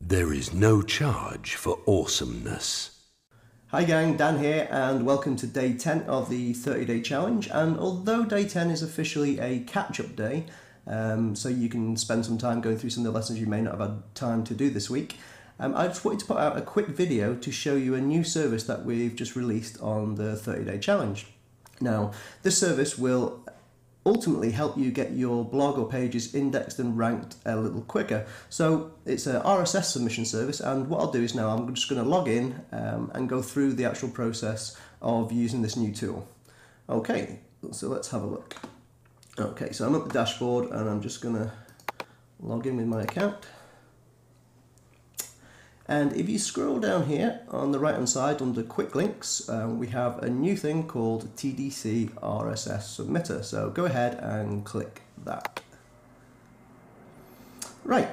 There is no charge for awesomeness. Hi gang, Dan here and welcome to day 10 of the 30-day challenge. And although day 10 is officially a catch-up day, so you can spend some time going through some of the lessons you may not have had time to do this week, I just wanted to put out a quick video to show you a new service that we've just released on the 30-day challenge. Now, this service will ultimately help you get your blog or pages indexed and ranked a little quicker. So it's a RSS submission service, and what I'll do is now I'm just going to log in and go through the actual process of using this new tool. Okay, so let's have a look. Okay, so I'm at the dashboard and I'm just going to log in with my account. And if you scroll down here on the right hand side under quick links, we have a new thing called TDC RSS Submitter. So go ahead and click that. Right,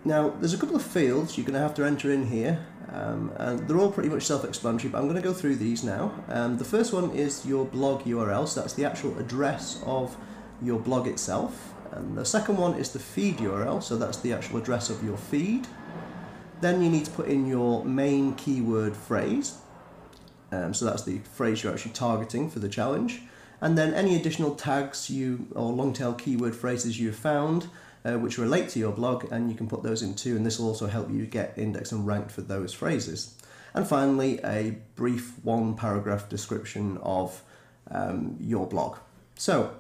now there's a couple of fields you're going to have to enter in here, and they're all pretty much self-explanatory, but I'm going to go through these now. The first one is your blog URL, so that's the actual address of your blog itself. And the second one is the feed URL, so that's the actual address of your feed. Then you need to put in your main keyword phrase, so that's the phrase you're actually targeting for the challenge, and then any additional tags or long tail keyword phrases you've found which relate to your blog, and you can put those in too, and this will also help you get indexed and ranked for those phrases. And finally, a brief one paragraph description of your blog. So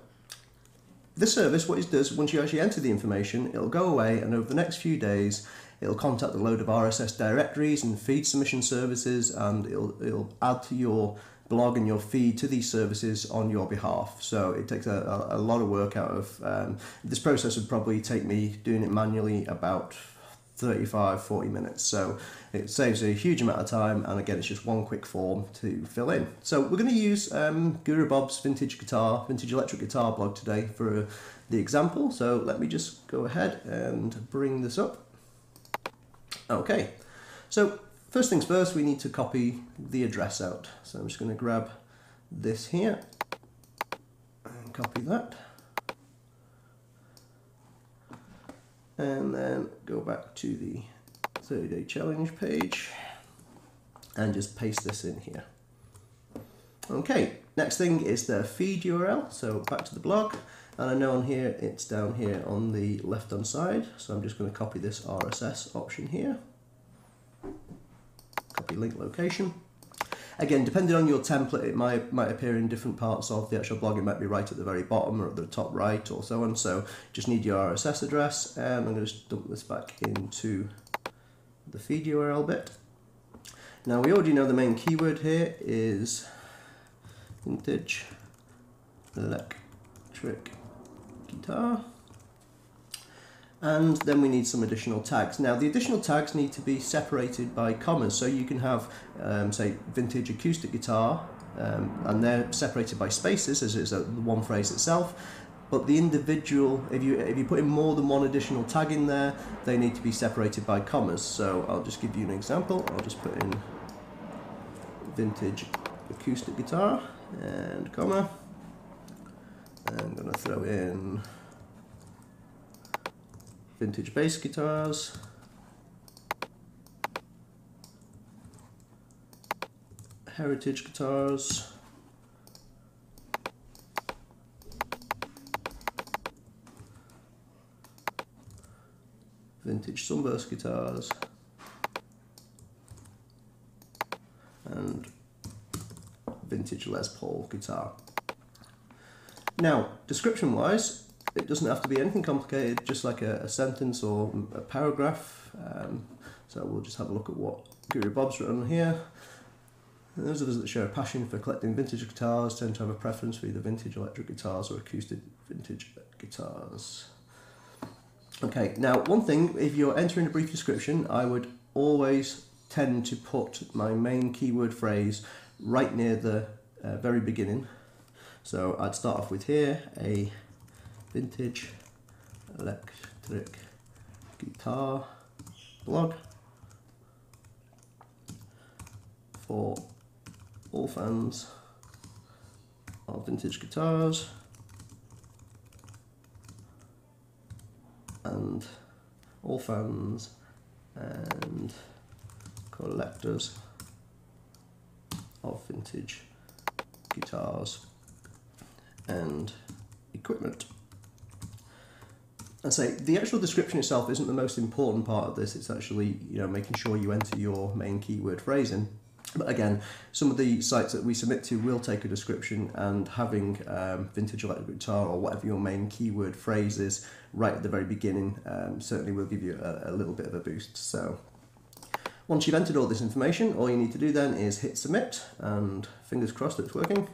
this service, what it does, once you actually enter the information, it'll go away, and over the next few days it'll contact a load of RSS directories and feed submission services, and it'll add to your blog and your feed to these services on your behalf. So it takes a lot of work out of this process. Would probably take me doing it manually about 35-40 minutes, so it saves a huge amount of time, and again it's just one quick form to fill in. So we're going to use Guru Bob's vintage electric guitar blog today for the example, so let me just go ahead and bring this up. Okay, so first things first, we need to copy the address out, so I'm just going to grab this here and copy that. And then go back to the 30-day challenge page and just paste this in here. Okay, next thing is the feed URL, so back to the blog, and I know on here it's down here on the left hand side, so I'm just going to copy this RSS option here, copy link location. Again, depending on your template, it might appear in different parts of the actual blog. It might be right at the very bottom or at the top right or so on. So just need your RSS address, and I'm going to just dump this back into the feed URL bit. Now we already know the main keyword here is vintage electric guitar. And then we need some additional tags. Now the additional tags need to be separated by commas, so you can have say vintage acoustic guitar, and they're separated by spaces as is the one phrase itself, but the individual, if you put in more than one additional tag in there, they need to be separated by commas. So I'll just give you an example. I'll just put in vintage acoustic guitar and comma. I'm going to throw in vintage bass guitars, heritage guitars, vintage sunburst guitars, and vintage Les Paul guitar. Now, description wise, it doesn't have to be anything complicated, just like a sentence or a paragraph. So we'll just have a look at what Guru Bob's written here. And those of us that share a passion for collecting vintage guitars tend to have a preference for either vintage electric guitars or acoustic vintage guitars. Okay, now one thing, if you're entering a brief description, I would always tend to put my main keyword phrase right near the very beginning. So I'd start off with here, a vintage electric guitar blog for all fans of vintage guitars and all fans and collectors of vintage guitars and equipment. And say the actual description itself isn't the most important part of this. It's actually, you know, making sure you enter your main keyword phrasing. But again, some of the sites that we submit to will take a description, and having vintage electric guitar or whatever your main keyword phrase is right at the very beginning certainly will give you a little bit of a boost. So once you've entered all this information, all you need to do then is hit submit, and fingers crossed it's working.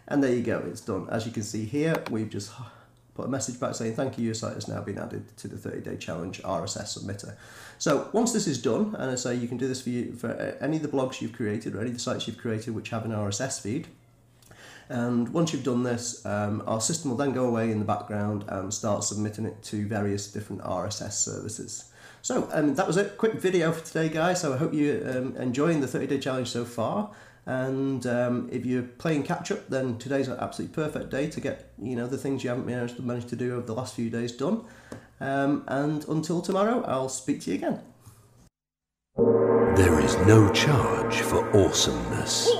And there you go, it's done. As you can see here, we've just put a message back saying thank you, your site has now been added to the 30-day challenge RSS submitter. So once this is done, and I say you can do this for any of the blogs you've created or any of the sites you've created which have an RSS feed. And once you've done this, our system will then go away in the background and start submitting it to various different RSS services. So that was it, quick video for today, guys. So I hope you're enjoying the 30-day challenge so far. And if you're playing catch up, then today's an absolutely perfect day to get, you know, the things you haven't managed to do over the last few days done. And until tomorrow, I'll speak to you again. There is no charge for awesomeness.